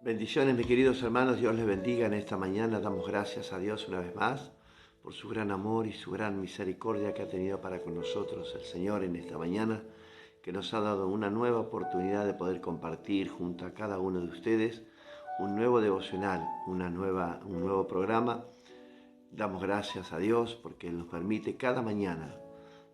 Bendiciones, mis queridos hermanos, Dios les bendiga en esta mañana. Damos gracias a Dios una vez más por su gran amor y su gran misericordia que ha tenido para con nosotros el Señor en esta mañana, que nos ha dado una nueva oportunidad de poder compartir junto a cada uno de ustedes un nuevo devocional, un nuevo programa. Damos gracias a Dios porque Él nos permite cada mañana,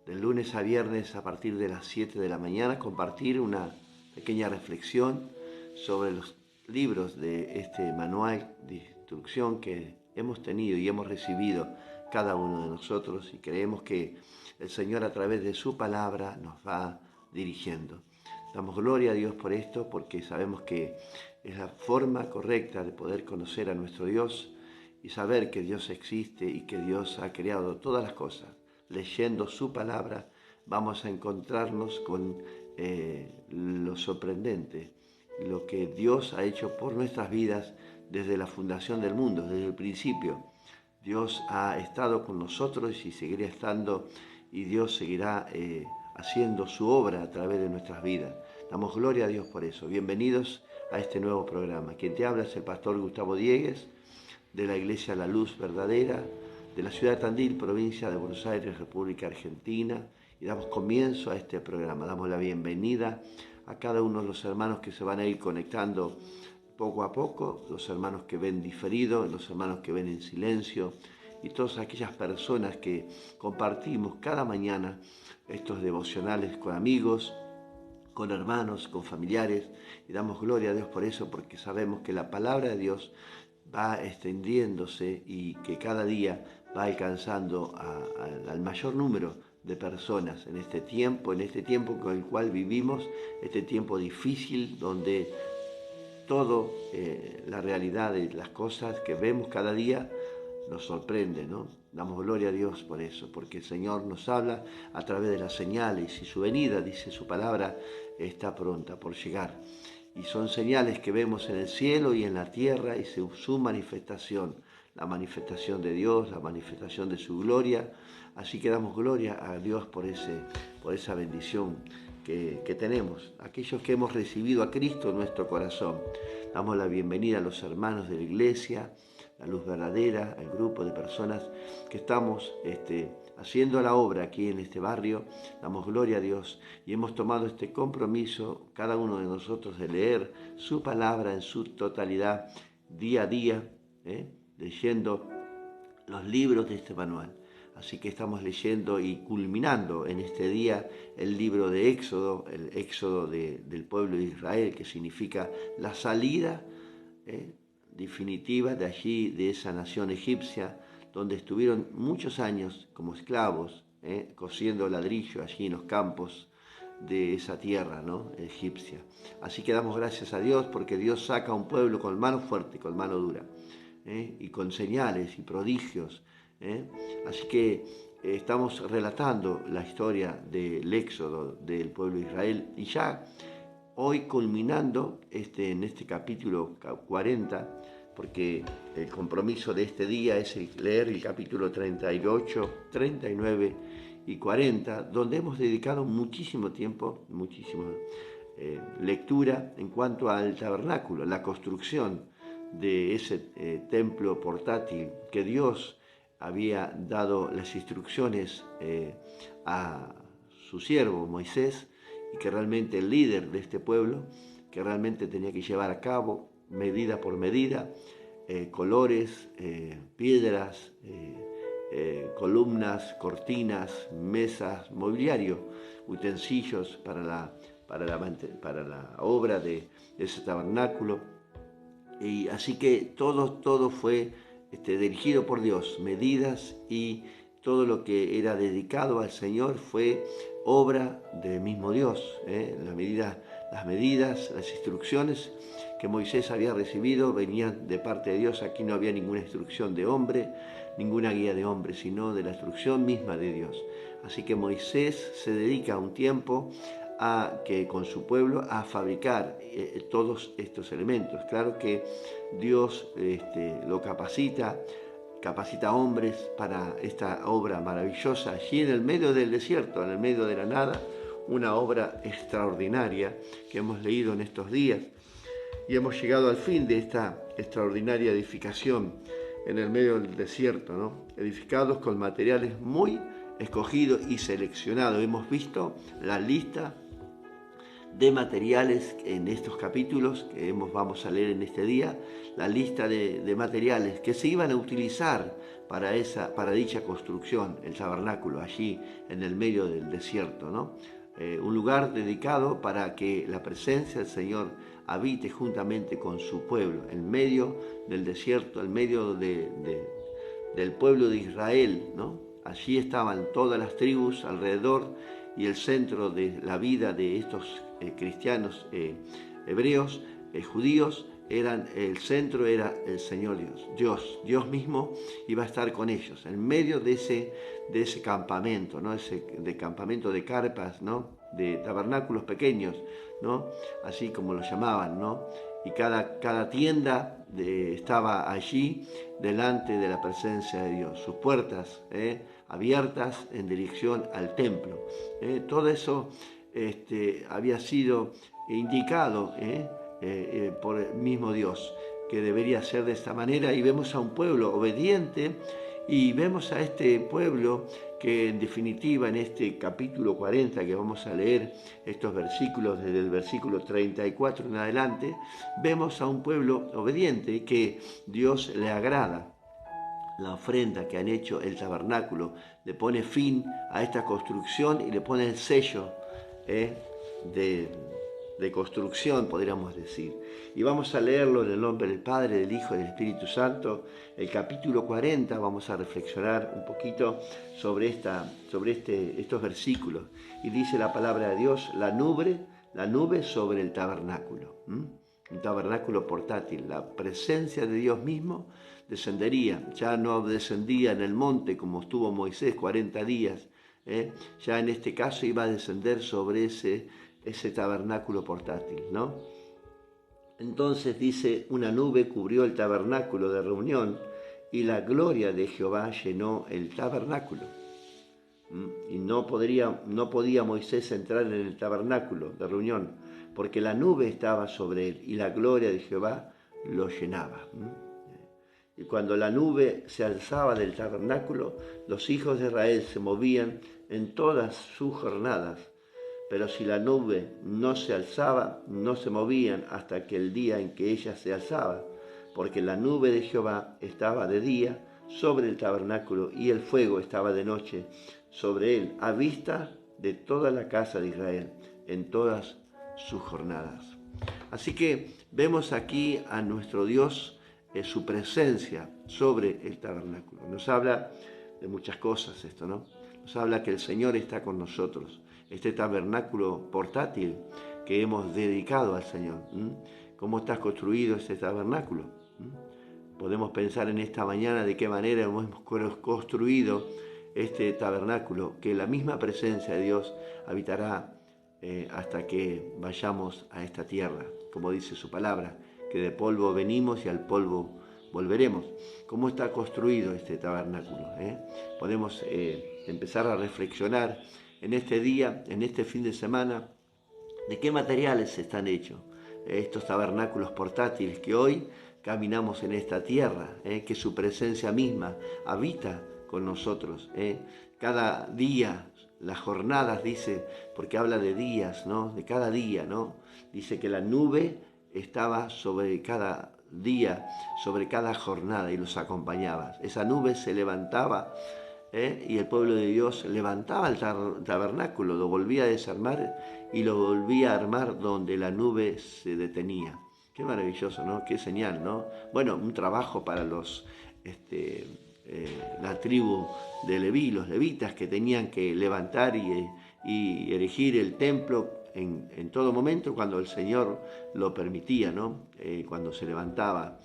de lunes a viernes a partir de las 7 de la mañana, compartir una pequeña reflexión sobre los libros de este manual de instrucción que hemos tenido y hemos recibido cada uno de nosotros, y creemos que el Señor a través de su palabra nos va dirigiendo. Damos gloria a Dios por esto, porque sabemos que es la forma correcta de poder conocer a nuestro Dios y saber que Dios existe y que Dios ha creado todas las cosas. Leyendo su palabra vamos a encontrarnos con lo sorprendente, lo que Dios ha hecho por nuestras vidas desde la fundación del mundo, desde el principio. Dios ha estado con nosotros y seguirá estando, y Dios seguirá haciendo su obra a través de nuestras vidas. Damos gloria a Dios por eso. Bienvenidos a este nuevo programa. Quien te habla es el pastor Gustavo Diegues, de la Iglesia La Luz Verdadera, de la ciudad de Tandil, provincia de Buenos Aires, República Argentina, y damos comienzo a este programa. Damos la bienvenida a cada uno de los hermanos que se van a ir conectando poco a poco, los hermanos que ven diferido, los hermanos que ven en silencio, y todas aquellas personas que compartimos cada mañana estos devocionales con amigos, con hermanos, con familiares, y damos gloria a Dios por eso, porque sabemos que la palabra de Dios va extendiéndose y que cada día va alcanzando al mayor número de personas en este tiempo con el cual vivimos, este tiempo difícil donde todo la realidad de las cosas que vemos cada día nos sorprende, ¿no? Damos gloria a Dios por eso, porque el Señor nos habla a través de las señales, y su venida, dice su palabra, está pronta por llegar. Y son señales que vemos en el cielo y en la tierra, y su manifestación, la manifestación de Dios, la manifestación de su gloria. Así que damos gloria a Dios por esa bendición que tenemos, aquellos que hemos recibido a Cristo en nuestro corazón. Damos la bienvenida a los hermanos de la iglesia, La Luz Verdadera, al grupo de personas que estamos haciendo la obra aquí en este barrio. Damos gloria a Dios y hemos tomado este compromiso, cada uno de nosotros, de leer su palabra en su totalidad, día a día, leyendo los libros de este manual. Así que estamos leyendo y culminando en este día el libro de Éxodo, el Éxodo del pueblo de Israel, que significa la salida definitiva de allí, de esa nación egipcia, donde estuvieron muchos años como esclavos, cosiendo ladrillo allí en los campos de esa tierra, ¿no?, egipcia. Así que damos gracias a Dios, porque Dios saca a un pueblo con mano fuerte, con mano dura, y con señales y prodigios. Así que estamos relatando la historia del éxodo del pueblo de Israel, y ya hoy culminando en este capítulo 40, porque el compromiso de este día es leer el capítulo 38, 39 y 40, donde hemos dedicado muchísimo tiempo, muchísima lectura en cuanto al tabernáculo, la construcción de ese templo portátil que Dios había dado las instrucciones a su siervo Moisés, y que realmente el líder de este pueblo, que realmente tenía que llevar a cabo medida por medida, colores, piedras, columnas, cortinas, mesas, mobiliario, utensilios para la obra de ese tabernáculo. Y así que todo fue dirigido por Dios, medidas, y todo lo que era dedicado al Señor fue obra del mismo Dios. Las medidas, las instrucciones que Moisés había recibido venían de parte de Dios. Aquí no había ninguna instrucción de hombre, ninguna guía de hombre, sino de la instrucción misma de Dios. Así que Moisés se dedica un tiempo con su pueblo a fabricar todos estos elementos. Claro que Dios lo capacita hombres para esta obra maravillosa, allí en el medio del desierto, en el medio de la nada, una obra extraordinaria que hemos leído en estos días. Y hemos llegado al fin de esta extraordinaria edificación en el medio del desierto, ¿no? Edificados con materiales muy escogidos y seleccionados. Hemos visto la lista de materiales en estos capítulos que vamos a leer en este día, la lista de materiales que se iban a utilizar para dicha construcción, el tabernáculo allí en el medio del desierto, ¿no? Un lugar dedicado para que la presencia del Señor habite juntamente con su pueblo, en medio del desierto, en medio del pueblo de Israel, ¿no? Allí estaban todas las tribus alrededor y el centro de la vida de estos cristianos hebreos, judíos, el centro era el Señor Dios mismo iba a estar con ellos, en medio de ese campamento, ¿no? De campamento de carpas, ¿no? De tabernáculos pequeños, ¿no? Así como lo llamaban, ¿no? Y cada tienda estaba allí delante de la presencia de Dios, sus puertas abiertas en dirección al templo. Todo eso había sido indicado por el mismo Dios, que debería ser de esta manera, y vemos a un pueblo obediente, y vemos a este pueblo que en definitiva en este capítulo 40 que vamos a leer estos versículos desde el versículo 34 en adelante, vemos a un pueblo obediente que Dios le agrada. La ofrenda que han hecho el tabernáculo le pone fin a esta construcción y le pone el sello de construcción, podríamos decir. Y vamos a leerlo en el nombre del Padre, del Hijo y del Espíritu Santo. El capítulo 40, vamos a reflexionar un poquito sobre estos versículos. Y dice la palabra de Dios, la nube sobre el tabernáculo. Un tabernáculo portátil, la presencia de Dios mismo descendería, ya no descendía en el monte como estuvo Moisés 40 días, ya en este caso iba a descender sobre ese tabernáculo portátil, ¿no? Entonces dice, una nube cubrió el tabernáculo de reunión y la gloria de Jehová llenó el tabernáculo. Y no podía Moisés entrar en el tabernáculo de reunión, porque la nube estaba sobre él y la gloria de Jehová lo llenaba. Y cuando la nube se alzaba del tabernáculo, los hijos de Israel se movían en todas sus jornadas. Pero si la nube no se alzaba, no se movían hasta aquel día en que ella se alzaba, porque la nube de Jehová estaba de día sobre el tabernáculo y el fuego estaba de noche sobre él, a vista de toda la casa de Israel, en todas sus jornadas. Así que vemos aquí a nuestro Dios, su presencia sobre el tabernáculo. Nos habla de muchas cosas esto, ¿no? Nos habla que el Señor está con nosotros. Este tabernáculo portátil que hemos dedicado al Señor. ¿Cómo está construido este tabernáculo? Podemos pensar en esta mañana de qué manera hemos construido este tabernáculo, que la misma presencia de Dios habitará hasta que vayamos a esta tierra, como dice su palabra, que de polvo venimos y al polvo volveremos. ¿Cómo está construido este tabernáculo? Podemos empezar a reflexionar en este día, en este fin de semana, de qué materiales están hechos estos tabernáculos portátiles que hoy caminamos en esta tierra, que su presencia misma habita con nosotros. Cada día, las jornadas, dice, porque habla de días, ¿no? De cada día, ¿no? Dice que la nube estaba sobre cada día, sobre cada jornada y los acompañaba. Esa nube se levantaba y el pueblo de Dios levantaba el tabernáculo, lo volvía a desarmar y lo volvía a armar donde la nube se detenía. Qué maravilloso, ¿no? Qué señal, ¿no? Bueno, un trabajo para la tribu de Leví, los levitas, que tenían que levantar y erigir el templo en todo momento cuando el Señor lo permitía, ¿no? Cuando se levantaba.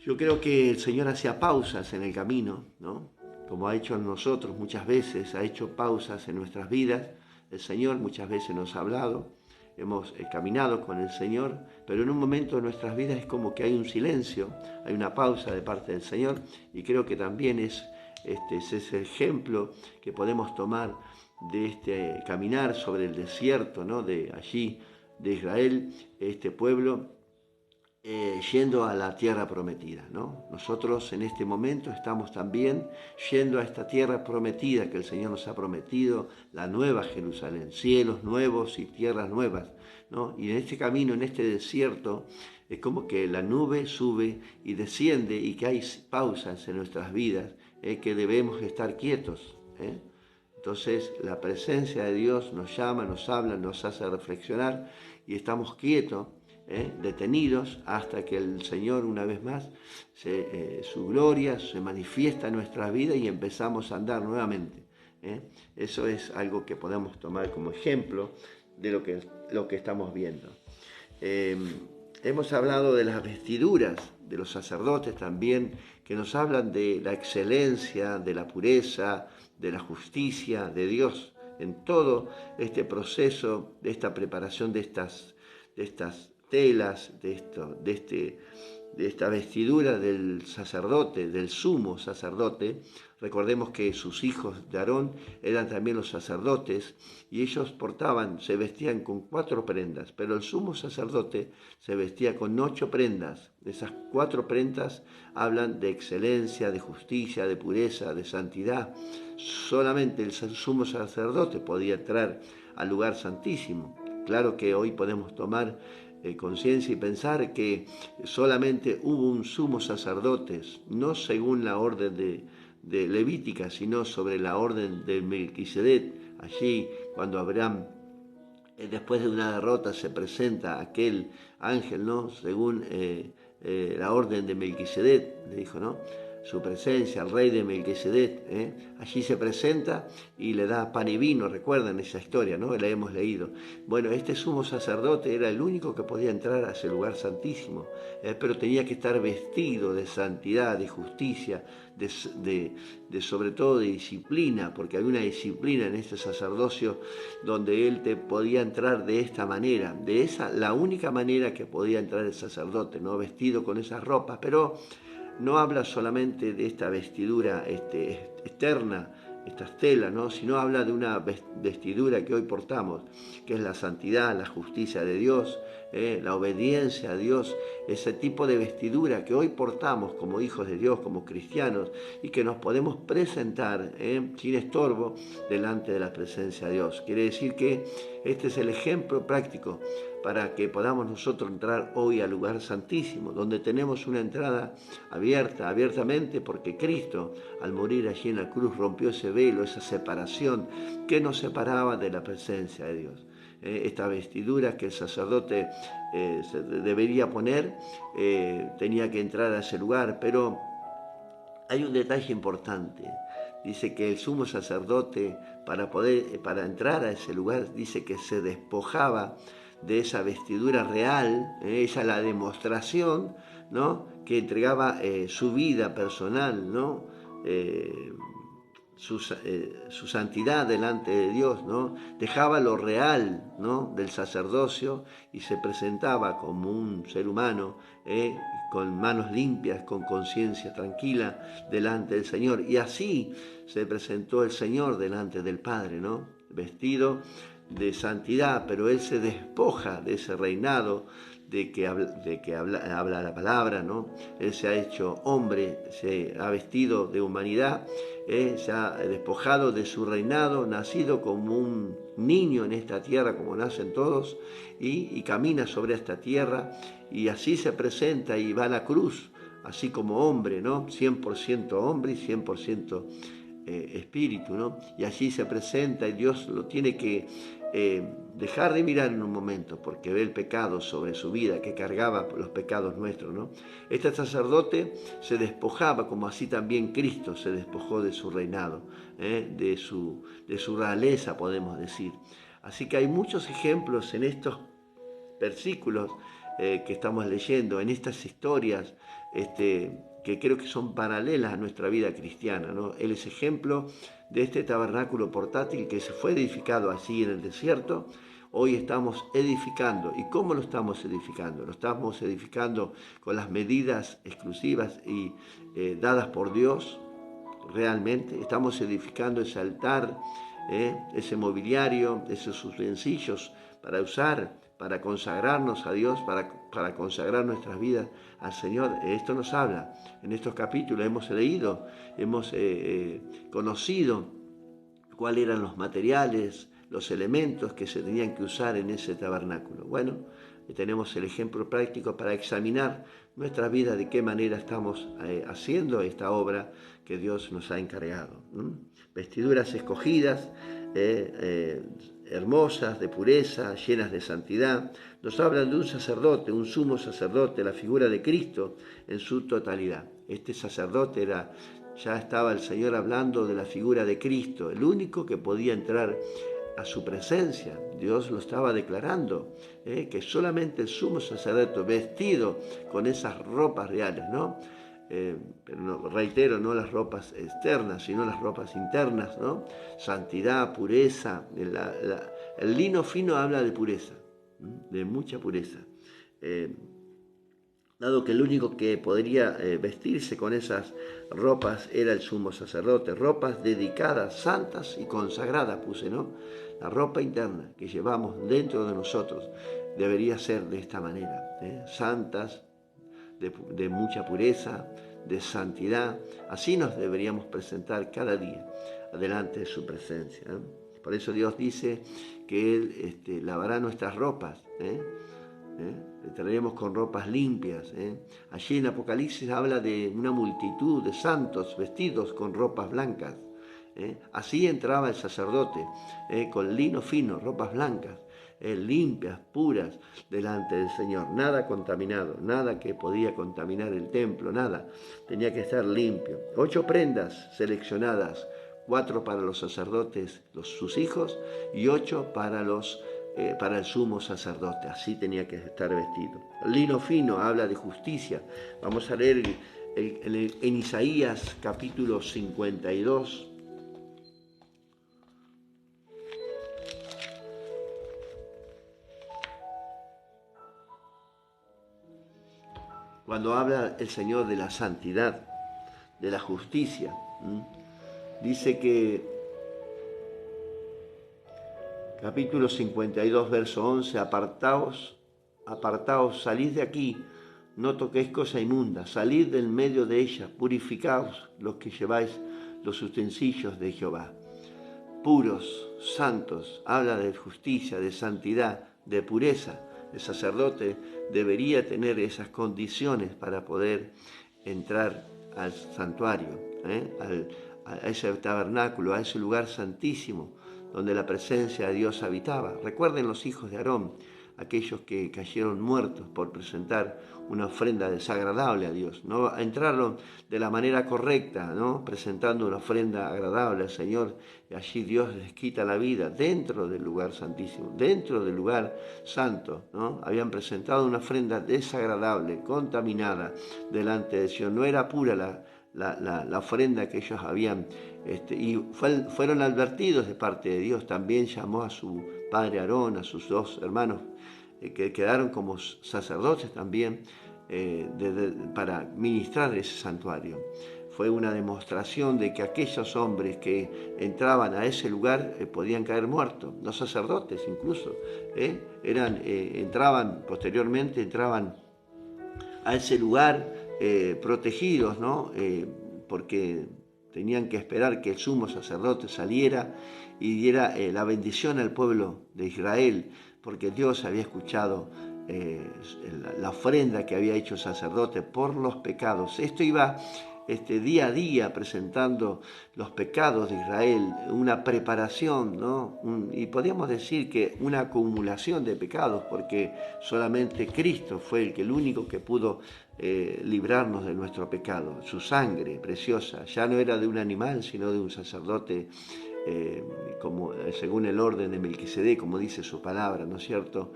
Yo creo que el Señor hacía pausas en el camino, ¿no? Como ha hecho en nosotros muchas veces, ha hecho pausas en nuestras vidas. El Señor muchas veces nos ha hablado, hemos caminado con el Señor, pero en un momento de nuestras vidas es como que hay un silencio, hay una pausa de parte del Señor, y creo que también es ese ejemplo que podemos tomar de este caminar sobre el desierto, ¿no? De allí, de Israel, este pueblo yendo a la tierra prometida, ¿no? Nosotros en este momento estamos también yendo a esta tierra prometida que el Señor nos ha prometido, la nueva Jerusalén, cielos nuevos y tierras nuevas, ¿no? Y en este camino, en este desierto, es como que la nube sube y desciende y que hay pausas en nuestras vidas, que debemos estar quietos, ¿eh? Entonces la presencia de Dios nos llama, nos habla, nos hace reflexionar y estamos quietos, detenidos hasta que el Señor una vez más su gloria se manifiesta en nuestras vidas y empezamos a andar nuevamente. Eso es algo que podemos tomar como ejemplo de lo que estamos viendo. Hemos hablado de las vestiduras de los sacerdotes también, que nos hablan de la excelencia, de la pureza, de la justicia de Dios en todo este proceso, de esta preparación de estas telas, de esta vestidura del sacerdote, del sumo sacerdote. Recordemos que sus hijos de Aarón eran también los sacerdotes y ellos se vestían con 4 prendas, pero el sumo sacerdote se vestía con 8 prendas. Esas 4 prendas hablan de excelencia, de justicia, de pureza, de santidad. Solamente el sumo sacerdote podía entrar al lugar santísimo. Claro que hoy podemos tomar conciencia y pensar que solamente hubo un sumo sacerdote, no según la orden de Levítica, sino sobre la orden de Melquisedec. Allí, cuando Abraham, después de una derrota, se presenta aquel ángel, ¿no? Según la orden de Melquisedec, le dijo, ¿no? Su presencia, al rey de Melquisedec, allí se presenta y le da pan y vino. Recuerdan esa historia, ¿no? La hemos leído. Bueno, este sumo sacerdote era el único que podía entrar a ese lugar santísimo, pero tenía que estar vestido de santidad, de justicia, de sobre todo de disciplina, porque había una disciplina en este sacerdocio donde él te podía entrar de esta manera, la única manera que podía entrar el sacerdote, ¿no? Vestido con esas ropas, pero no habla solamente de esta vestidura externa, estas telas, ¿no? Sino habla de una vestidura que hoy portamos, que es la santidad, la justicia de Dios, la obediencia a Dios, ese tipo de vestidura que hoy portamos como hijos de Dios, como cristianos, y que nos podemos presentar sin estorbo delante de la presencia de Dios. Quiere decir que este es el ejemplo práctico para que podamos nosotros entrar hoy al lugar santísimo, donde tenemos una entrada abiertamente, porque Cristo, al morir allí en la cruz, rompió ese velo, esa separación que nos separaba de la presencia de Dios. Esta vestidura que el sacerdote se debería poner, tenía que entrar a ese lugar, pero hay un detalle importante. Dice que el sumo sacerdote, para entrar a ese lugar, dice que se despojaba de esa vestidura real, esa la demostración, ¿no? Que entregaba su vida personal, ¿no? Su santidad delante de Dios, ¿no? Dejaba lo real, ¿no? Del sacerdocio y se presentaba como un ser humano, con manos limpias, con conciencia tranquila delante del Señor. Y así se presentó el Señor delante del Padre, ¿no? Vestido de santidad, pero Él se despoja de ese reinado de que habla la palabra, ¿no? Él se ha hecho hombre, se ha vestido de humanidad, se ha despojado de su reinado, nacido como un niño en esta tierra, como nacen todos, y camina sobre esta tierra, y así se presenta y va a la cruz, así como hombre, ¿no? 100% hombre y 100% espíritu, ¿no? Y allí se presenta y Dios lo tiene que dejar de mirar en un momento, porque ve el pecado sobre su vida, que cargaba los pecados nuestros, ¿no? Este sacerdote se despojaba, como así también Cristo se despojó de su reinado, de su realeza, podemos decir. Así que hay muchos ejemplos en estos versículos que estamos leyendo, en estas historias, que creo que son paralelas a nuestra vida cristiana, ¿no? Él es ejemplo de este tabernáculo portátil que se fue edificado allí en el desierto. Hoy estamos edificando. ¿Y cómo lo estamos edificando? Lo estamos edificando con las medidas exclusivas y dadas por Dios. Realmente estamos edificando ese altar, ese mobiliario, esos utensilios para usar, para consagrarnos a Dios, para para consagrar nuestras vidas al Señor. Esto nos habla. En estos capítulos hemos leído, hemos conocido cuáles eran los materiales, los elementos que se tenían que usar en ese tabernáculo. Bueno, tenemos el ejemplo práctico para examinar nuestra vida, de qué manera estamos haciendo esta obra que Dios nos ha encargado. Vestiduras escogidas, hermosas, de pureza, llenas de santidad. Nos hablan de un sacerdote, un sumo sacerdote, la figura de Cristo en su totalidad. Este sacerdote ya estaba el Señor hablando de la figura de Cristo, el único que podía entrar a su presencia. Dios lo estaba declarando, que solamente el sumo sacerdote vestido con esas ropas reales, ¿no? Pero no, reitero, no las ropas externas, sino las ropas internas, ¿no? Santidad, pureza. El lino fino habla de pureza, de mucha pureza. Dado que el único que podría vestirse con esas ropas era el sumo sacerdote, ropas dedicadas, santas y consagradas, ¿no? La ropa interna que llevamos dentro de nosotros debería ser de esta manera, santas, de mucha pureza, de santidad. Así nos deberíamos presentar cada día delante de su presencia. Por eso Dios dice que Él lavará nuestras ropas. Traeremos con ropas limpias. Allí en Apocalipsis habla de una multitud de santos vestidos con ropas blancas. Así entraba el sacerdote, con lino fino, ropas blancas, limpias, puras, delante del Señor. Nada contaminado, nada que podía contaminar el templo, nada. Tenía que estar limpio. 8 prendas seleccionadas, 4 para los sacerdotes, sus hijos, y 8 para el sumo sacerdote. Así tenía que estar vestido. El lino fino habla de justicia. Vamos a leer en Isaías capítulo 52. Cuando habla el Señor de la santidad, de la justicia, dice que, capítulo 52, verso 11, apartaos, salid de aquí, no toquéis cosa inmunda, salid del medio de ella, purificaos los que lleváis los utensilios de Jehová. Puros, santos, habla de justicia, de santidad, de pureza. El sacerdote debería tener esas condiciones para poder entrar al santuario, a ese tabernáculo, a ese lugar santísimo donde la presencia de Dios habitaba. Recuerden los hijos de Aarón, aquellos que cayeron muertos por presentar una ofrenda desagradable a Dios. No entraron de la manera correcta, ¿no? Presentando una ofrenda agradable al Señor, y allí Dios les quita la vida dentro del lugar santísimo, dentro del lugar santo, ¿no? Habían presentado una ofrenda desagradable, contaminada delante de Dios. No era pura la ofrenda que ellos habían, y fueron advertidos de parte de Dios. También llamó a su padre Aarón, a sus 2 hermanos, que quedaron como sacerdotes también, para ministrar ese santuario. Fue una demostración de que aquellos hombres que entraban a ese lugar podían caer muertos, los sacerdotes incluso, posteriormente entraban a ese lugar protegidos, ¿no? Porque tenían que esperar que el sumo sacerdote saliera y diera la bendición al pueblo de Israel, porque Dios había escuchado la ofrenda que había hecho el sacerdote por los pecados. Esto iba día a día presentando los pecados de Israel, una preparación, ¿no? Y podríamos decir que una acumulación de pecados, porque solamente Cristo fue el único que pudo librarnos de nuestro pecado. Su sangre preciosa ya no era de un animal, sino de un sacerdote, según el orden de Melquisedec, como dice su palabra, ¿no es cierto?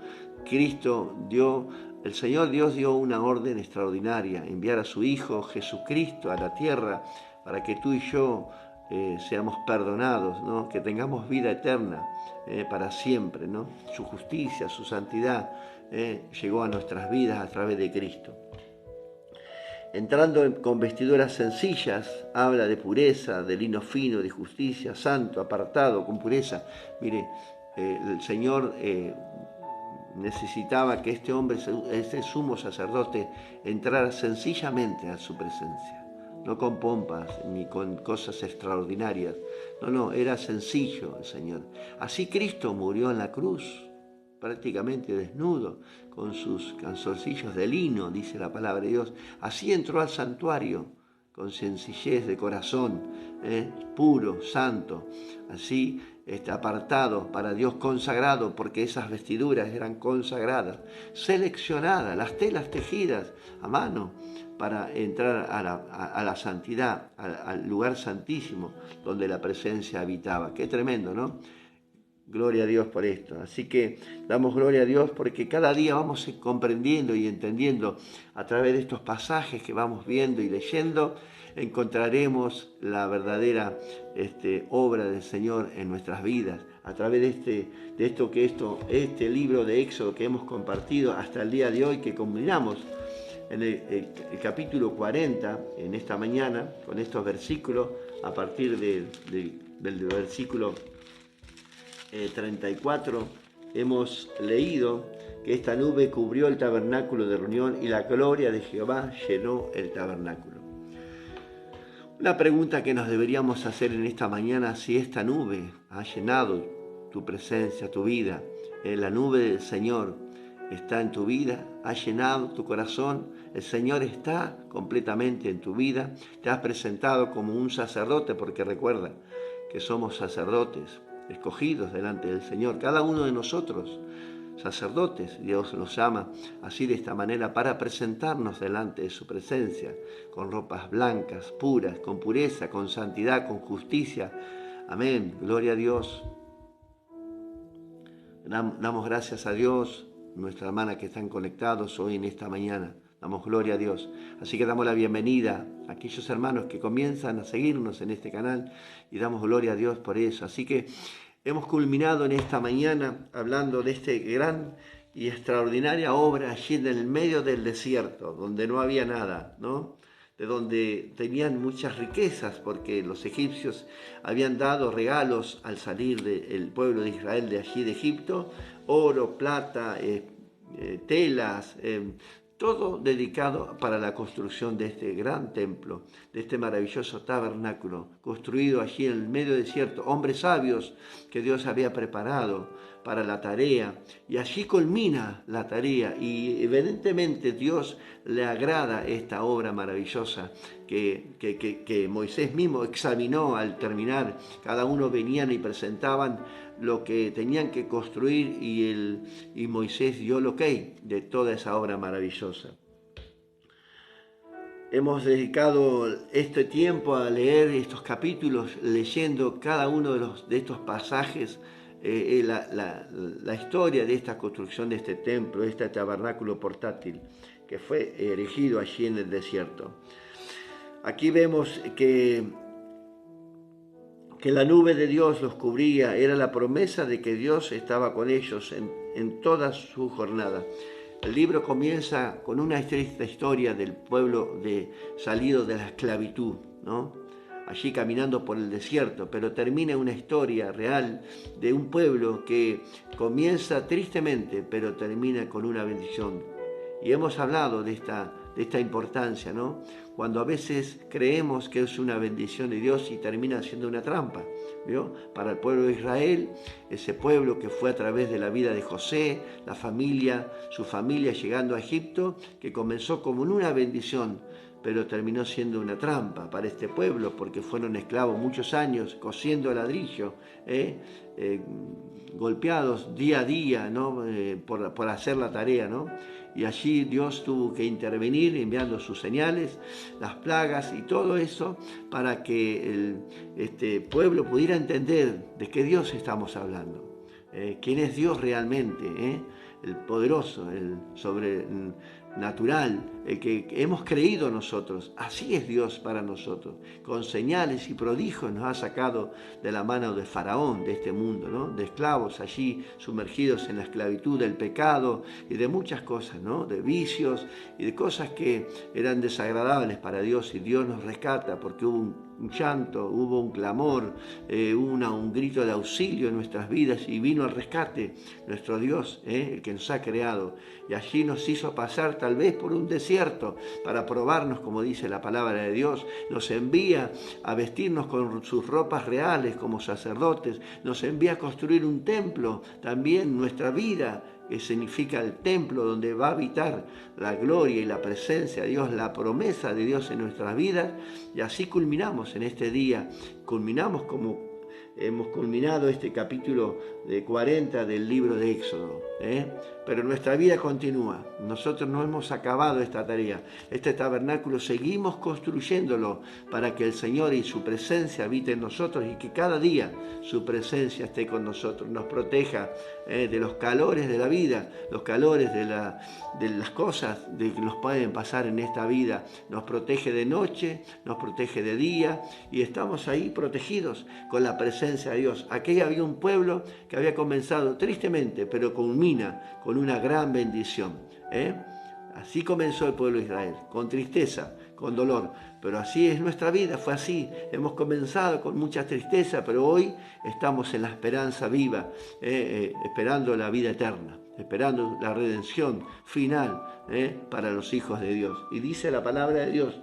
El Señor Dios dio una orden extraordinaria, enviar a su Hijo Jesucristo a la tierra para que tú y yo seamos perdonados, ¿no? Que tengamos vida eterna para siempre, ¿no? Su justicia, su santidad llegó a nuestras vidas a través de Cristo. Entrando con vestiduras sencillas, habla de pureza, de lino fino, de justicia, santo, apartado, con pureza. Mire, el Señor necesitaba que este hombre, este sumo sacerdote, entrara sencillamente a su presencia, no con pompas ni con cosas extraordinarias. No, era sencillo el Señor. Así Cristo murió en la cruz, prácticamente desnudo, con sus calzoncillos de lino, dice la palabra de Dios. Así entró al santuario, con sencillez de corazón, puro, santo, así apartado para Dios, consagrado, porque esas vestiduras eran consagradas, seleccionadas, las telas tejidas a mano para entrar a la santidad, al lugar santísimo donde la presencia habitaba. Qué tremendo, ¿no? Gloria a Dios por esto. Así que damos gloria a Dios porque cada día vamos comprendiendo y entendiendo a través de estos pasajes que vamos viendo y leyendo, encontraremos la verdadera obra del Señor en nuestras vidas. A través de este libro de Éxodo que hemos compartido hasta el día de hoy, que combinamos en el capítulo 40, en esta mañana, con estos versículos, a partir del versículo 34, hemos leído que esta nube cubrió el tabernáculo de reunión y la gloria de Jehová llenó el tabernáculo. Una pregunta que nos deberíamos hacer en esta mañana: si esta nube ha llenado tu presencia, tu vida, la nube del Señor está en tu vida, ha llenado tu corazón, el Señor está completamente en tu vida, te has presentado como un sacerdote, porque recuerda que somos sacerdotes escogidos delante del Señor, cada uno de nosotros, sacerdotes. Dios los llama así, de esta manera, para presentarnos delante de su presencia, con ropas blancas, puras, con pureza, con santidad, con justicia. Amén, gloria a Dios. Damos gracias a Dios, nuestra hermana que están conectados hoy en esta mañana. Damos gloria a Dios. Así que damos la bienvenida a aquellos hermanos que comienzan a seguirnos en este canal y damos gloria a Dios por eso. Así que hemos culminado en esta mañana hablando de esta gran y extraordinaria obra allí en el medio del desierto, donde no había nada, ¿no? De donde tenían muchas riquezas, porque los egipcios habían dado regalos al salir del pueblo de Israel de allí de Egipto: oro, plata, telas, todo dedicado para la construcción de este gran templo, de este maravilloso tabernáculo, construido allí en el medio desierto. Hombres sabios que Dios había preparado para la tarea, y allí culmina la tarea, y evidentemente Dios le agrada esta obra maravillosa que Moisés mismo examinó al terminar. Cada uno venían y presentaban lo que tenían que construir, y Moisés dio el ok de toda esa obra maravillosa. Hemos dedicado este tiempo a leer estos capítulos, leyendo cada uno de estos pasajes, la historia de esta construcción de este templo, de este tabernáculo portátil que fue erigido allí en el desierto. Aquí vemos que la nube de Dios los cubría, era la promesa de que Dios estaba con ellos en toda su jornada. El libro comienza con una triste historia del pueblo salido de la esclavitud, ¿no? Allí caminando por el desierto, pero termina una historia real de un pueblo que comienza tristemente, pero termina con una bendición. Y hemos hablado de esta importancia, ¿no? Cuando a veces creemos que es una bendición de Dios y termina siendo una trampa, ¿vio? Para el pueblo de Israel, ese pueblo que fue a través de la vida de José, su familia llegando a Egipto, que comenzó como una bendición, pero terminó siendo una trampa para este pueblo, porque fueron esclavos muchos años, cosiendo ladrillo, golpeados día a día, ¿no? por hacer la tarea, ¿no? Y allí Dios tuvo que intervenir enviando sus señales, las plagas y todo eso, para que este pueblo pudiera entender de qué Dios estamos hablando, quién es Dios realmente, el poderoso, el sobrenatural, el que hemos creído nosotros. Así es Dios para nosotros. Con señales y prodigios nos ha sacado de la mano de Faraón, de este mundo, ¿no? De esclavos allí sumergidos en la esclavitud del pecado y de muchas cosas, ¿no? De vicios y de cosas que eran desagradables para Dios, y Dios nos rescata porque hubo un llanto, hubo un clamor, un grito de auxilio en nuestras vidas y vino al rescate nuestro Dios, el que nos ha creado. Y allí nos hizo pasar tal vez por un desierto para probarnos, como dice la palabra de Dios. Nos envía a vestirnos con sus ropas reales como sacerdotes. Nos envía a construir un templo, también nuestra vida, que significa el templo donde va a habitar la gloria y la presencia de Dios, la promesa de Dios en nuestras vidas. Y así culminamos en este día, culminamos como hemos culminado este capítulo de 40 del libro de Éxodo, pero nuestra vida continúa. Nosotros no hemos acabado esta tarea. Este tabernáculo seguimos construyéndolo para que el Señor y su presencia habite en nosotros y que cada día su presencia esté con nosotros, nos proteja de los calores de la vida, los calores de las cosas que nos pueden pasar en esta vida. Nos protege de noche, nos protege de día y estamos ahí protegidos con la presencia de Dios. Aquí había un pueblo que había comenzado tristemente, pero culmina con una gran bendición. Así comenzó el pueblo de Israel, con tristeza, con dolor, pero así es nuestra vida, fue así. Hemos comenzado con mucha tristeza, pero hoy estamos en la esperanza viva, esperando la vida eterna, esperando la redención final para los hijos de Dios. Y dice la palabra de Dios: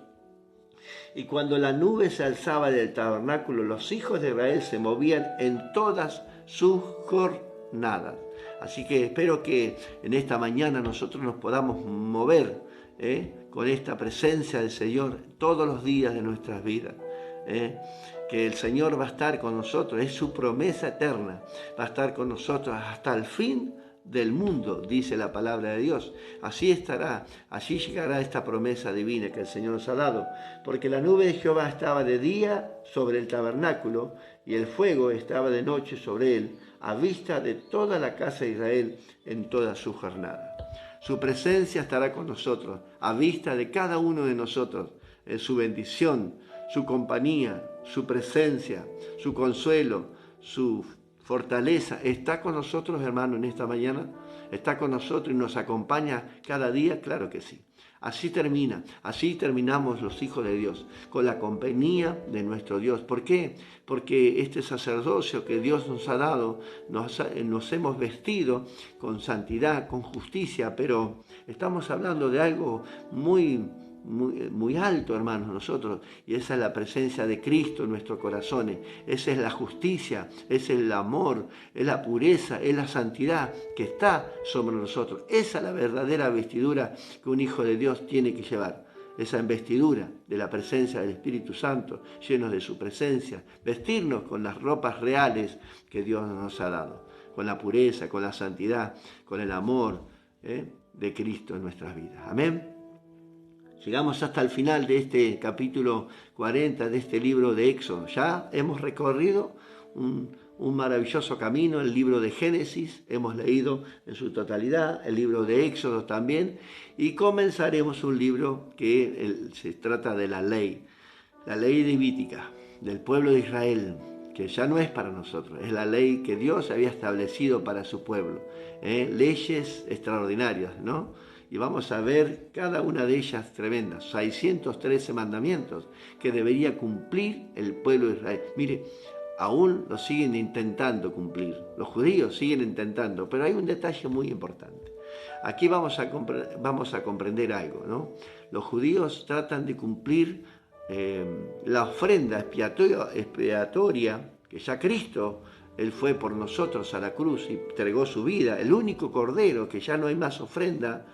y cuando la nube se alzaba del tabernáculo, los hijos de Israel se movían en todas sus jornadas. Así que espero que en esta mañana nosotros nos podamos mover con esta presencia del Señor todos los días de nuestras vidas. Que el Señor va a estar con nosotros, es su promesa eterna, va a estar con nosotros hasta el fin del mundo, dice la palabra de Dios. Así estará, allí llegará esta promesa divina que el Señor nos ha dado, porque la nube de Jehová estaba de día sobre el tabernáculo y el fuego estaba de noche sobre él, a vista de toda la casa de Israel en toda su jornada. Su presencia estará con nosotros, a vista de cada uno de nosotros, en su bendición, su compañía, su presencia, su consuelo, su fortaleza. ¿Está con nosotros, hermano, en esta mañana? ¿Está con nosotros y nos acompaña cada día? Claro que sí. Así terminamos los hijos de Dios, con la compañía de nuestro Dios. ¿Por qué? Porque este sacerdocio que Dios nos ha dado, nos hemos vestido con santidad, con justicia, pero estamos hablando de algo muy alto, hermanos, nosotros, y esa es la presencia de Cristo en nuestros corazones. Esa es la justicia, es el amor, es la pureza, es la santidad que está sobre nosotros. Esa es la verdadera vestidura que un hijo de Dios tiene que llevar, esa investidura de la presencia del Espíritu Santo, llenos de su presencia, vestirnos con las ropas reales que Dios nos ha dado, con la pureza, con la santidad, con el amor de Cristo en nuestras vidas. Amén. Llegamos hasta el final de este capítulo 40 de este libro de Éxodo. Ya hemos recorrido un maravilloso camino, el libro de Génesis, hemos leído en su totalidad, el libro de Éxodo también, y comenzaremos un libro que se trata de la ley levítica, del pueblo de Israel, que ya no es para nosotros, es la ley que Dios había establecido para su pueblo, leyes extraordinarias, ¿no? Y vamos a ver cada una de ellas tremendas, 613 mandamientos que debería cumplir el pueblo de Israel. Mire, aún lo siguen intentando cumplir, los judíos siguen intentando, pero hay un detalle muy importante. Aquí vamos a comprender algo, ¿no? Los judíos tratan de cumplir la ofrenda expiatoria que ya Cristo, Él fue por nosotros a la cruz y entregó su vida, el único cordero, que ya no hay más ofrenda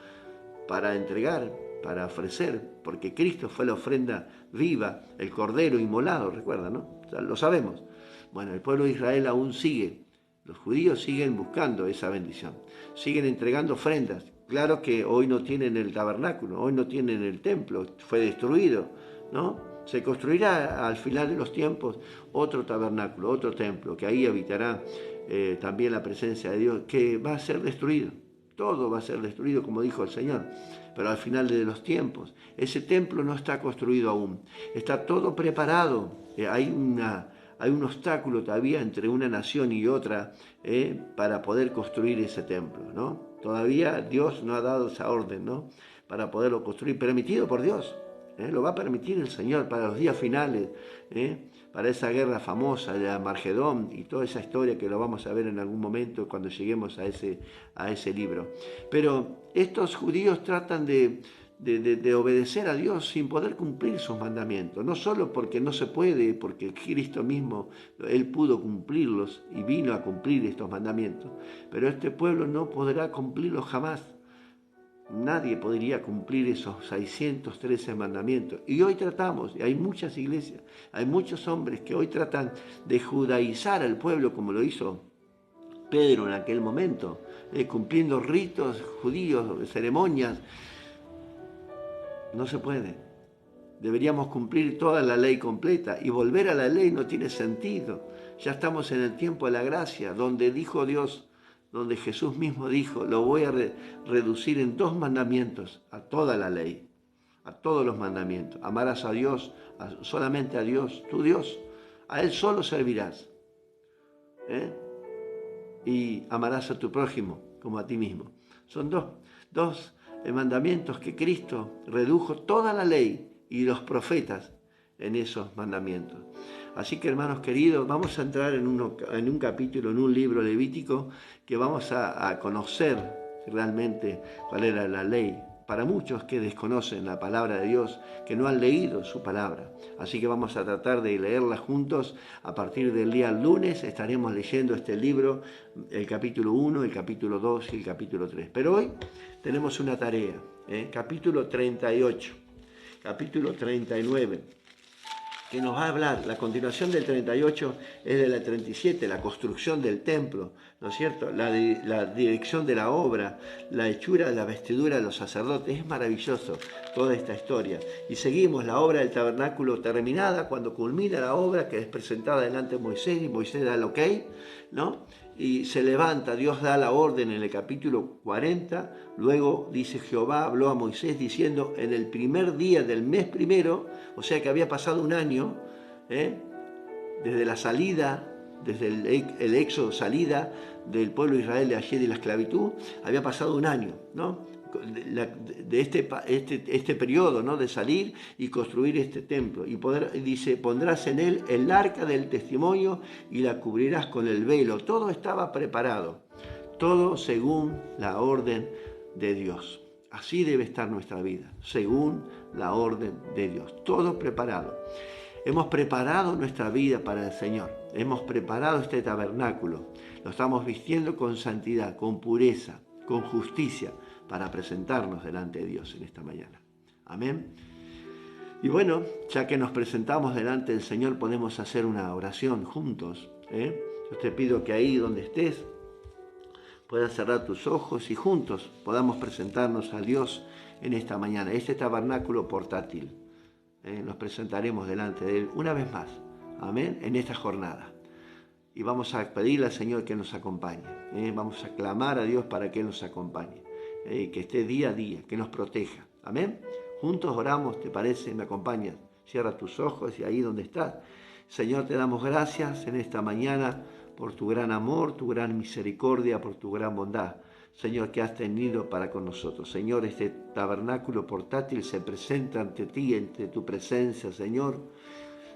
para entregar, para ofrecer, porque Cristo fue la ofrenda viva, el cordero inmolado, recuerda, ¿no? O sea, lo sabemos. Bueno, el pueblo de Israel aún sigue, los judíos siguen buscando esa bendición, siguen entregando ofrendas. Claro que hoy no tienen el tabernáculo, hoy no tienen el templo, fue destruido, ¿no? Se construirá al final de los tiempos otro tabernáculo, otro templo, que ahí habitará también la presencia de Dios, que va a ser destruido. Todo va a ser destruido, como dijo el Señor, pero al final de los tiempos. Ese templo no está construido aún, está todo preparado. Hay un obstáculo todavía entre una nación y otra para poder construir ese templo, ¿no? Todavía Dios no ha dado esa orden, ¿no? Para poderlo construir, permitido por Dios. Lo va a permitir el Señor para los días finales, para esa guerra famosa de Armagedón y toda esa historia que lo vamos a ver en algún momento cuando lleguemos a ese libro. Pero estos judíos tratan de obedecer a Dios sin poder cumplir sus mandamientos, no solo porque no se puede, porque Cristo mismo, Él pudo cumplirlos y vino a cumplir estos mandamientos, pero este pueblo no podrá cumplirlos jamás. Nadie podría cumplir esos 613 mandamientos. Y hoy tratamos, y hay muchas iglesias, hay muchos hombres que hoy tratan de judaizar al pueblo como lo hizo Pedro en aquel momento, cumpliendo ritos judíos, ceremonias. No se puede. Deberíamos cumplir toda la ley completa y volver a la ley no tiene sentido. Ya estamos en el tiempo de la gracia, donde dijo Dios, donde Jesús mismo dijo, lo voy a reducir en 2 mandamientos, a toda la ley, a todos los mandamientos. Amarás a Dios, solamente a Dios, tu Dios, a Él solo servirás. Y amarás a tu prójimo como a ti mismo. Son dos mandamientos que Cristo redujo toda la ley y los profetas en esos mandamientos. Así que, hermanos queridos, vamos a entrar en un capítulo, en un libro levítico, que vamos a conocer realmente cuál era la ley. Para muchos que desconocen la palabra de Dios, que no han leído su palabra. Así que vamos a tratar de leerla juntos. A partir del día lunes estaremos leyendo este libro, el capítulo 1, el capítulo 2 y el capítulo 3. Pero hoy tenemos una tarea, capítulo 38, capítulo 39. Que nos va a hablar, la continuación del 38 es de la 37, la construcción del templo, ¿no es cierto? La dirección de la obra, la hechura de la vestidura de los sacerdotes. Es maravilloso toda esta historia. Y seguimos la obra del tabernáculo terminada, cuando culmina la obra que es presentada delante de Moisés y Moisés da el ok, ¿no? Y se levanta, Dios da la orden en el capítulo 40, luego dice Jehová habló a Moisés diciendo en el primer día del mes primero, o sea que había pasado un año, desde la salida, desde el éxodo, salida del pueblo de Israel de allí de la esclavitud, había pasado un año, ¿no? De este periodo, ¿no? De salir y construir este templo. Y dice, pondrás en él el arca del testimonio y la cubrirás con el velo. Todo estaba preparado, todo según la orden de Dios. Así debe estar nuestra vida, según la orden de Dios. Todo preparado. Hemos preparado nuestra vida para el Señor. Hemos preparado este tabernáculo. Lo estamos vistiendo con santidad, con pureza, con justicia, para presentarnos delante de Dios en esta mañana. Amén. Y bueno, ya que nos presentamos delante del Señor, podemos hacer una oración juntos. Yo te pido que ahí donde estés, puedas cerrar tus ojos y juntos podamos presentarnos a Dios en esta mañana. Este tabernáculo portátil, nos presentaremos delante de Él una vez más. Amén. En esta jornada. Y vamos a pedirle al Señor que nos acompañe. Vamos a clamar a Dios para que Él nos acompañe. Que esté día a día, que nos proteja. Amén. Juntos oramos, ¿te parece? ¿Me acompañas? Cierra tus ojos y ahí donde estás. Señor, te damos gracias en esta mañana por tu gran amor, tu gran misericordia, por tu gran bondad. Señor, que has tenido para con nosotros. Señor, este tabernáculo portátil se presenta ante ti, ante tu presencia, Señor.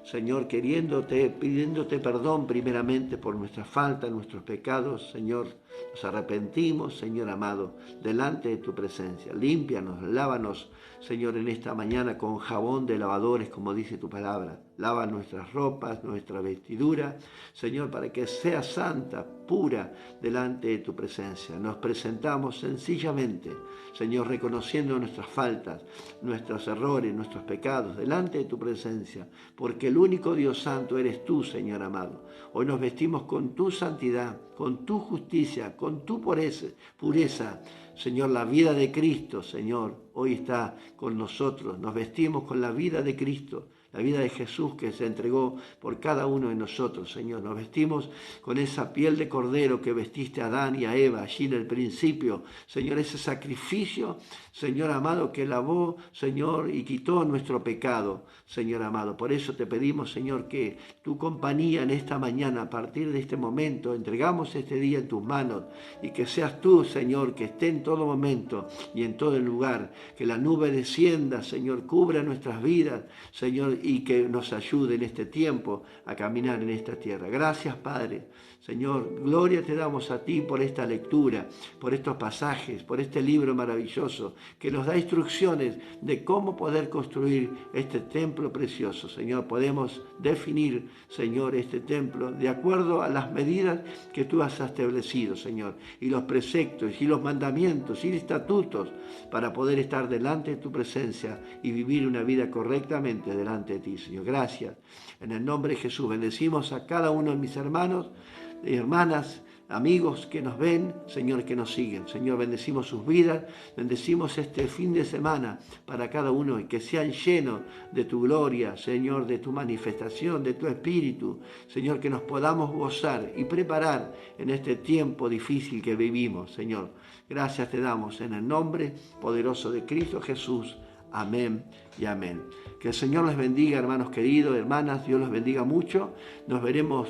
Señor, pidiéndote perdón primeramente por nuestras faltas, nuestros pecados, Señor. Nos arrepentimos, Señor amado, delante de tu presencia. Límpianos, lávanos, Señor, en esta mañana con jabón de lavadores, como dice tu palabra. Lava nuestras ropas, nuestra vestidura, Señor, para que sea santa, pura, delante de tu presencia. Nos presentamos sencillamente, Señor, reconociendo nuestras faltas, nuestros errores, nuestros pecados, delante de tu presencia, porque el único Dios santo eres tú, Señor amado. Hoy nos vestimos con tu santidad, con tu justicia, con tu pureza. Señor, la vida de Cristo, Señor, hoy está con nosotros. Nos vestimos con la vida de Cristo, la vida de Jesús que se entregó por cada uno de nosotros, Señor. Nos vestimos con esa piel de cordero que vestiste a Adán y a Eva allí en el principio, Señor, ese sacrificio, Señor amado, que lavó, Señor, y quitó nuestro pecado, Señor amado. Por eso te pedimos, Señor, que tu compañía en esta mañana, a partir de este momento, entregamos este día en tus manos y que seas tú, Señor, que esté en todo momento y en todo el lugar, que la nube descienda, Señor, cubra nuestras vidas, Señor, y que nos ayude en este tiempo a caminar en esta tierra. Gracias, Padre. Señor, gloria te damos a ti por esta lectura, por estos pasajes, por este libro maravilloso que nos da instrucciones de cómo poder construir este templo precioso. Señor, podemos definir, Señor, este templo de acuerdo a las medidas que tú has establecido, Señor, y los preceptos y los mandamientos y estatutos para poder estar delante de tu presencia y vivir una vida correctamente delante de ti, Señor. Gracias. En el nombre de Jesús bendecimos a cada uno de mis hermanos y hermanas, amigos que nos ven, Señor, que nos siguen. Señor, bendecimos sus vidas, bendecimos este fin de semana para cada uno y que sean llenos de tu gloria, Señor, de tu manifestación, de tu espíritu. Señor, que nos podamos gozar y preparar en este tiempo difícil que vivimos, Señor. Gracias te damos en el nombre poderoso de Cristo Jesús. Amén y amén. Que el Señor les bendiga, hermanos queridos, hermanas. Dios los bendiga mucho. Nos veremos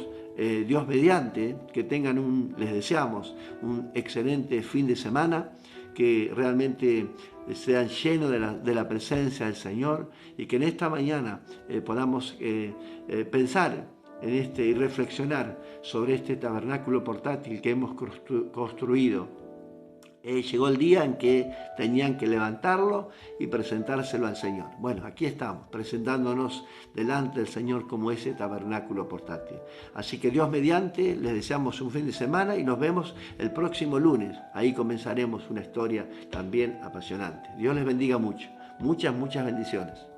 Dios mediante, que tengan les deseamos un excelente fin de semana, que realmente sean llenos de la presencia del Señor y que en esta mañana podamos pensar en y reflexionar sobre este tabernáculo portátil que hemos construido. Llegó el día en que tenían que levantarlo y presentárselo al Señor. Bueno, aquí estamos, presentándonos delante del Señor como ese tabernáculo portátil. Así que Dios mediante, les deseamos un fin de semana y nos vemos el próximo lunes. Ahí comenzaremos una historia también apasionante. Dios les bendiga mucho. Muchas bendiciones.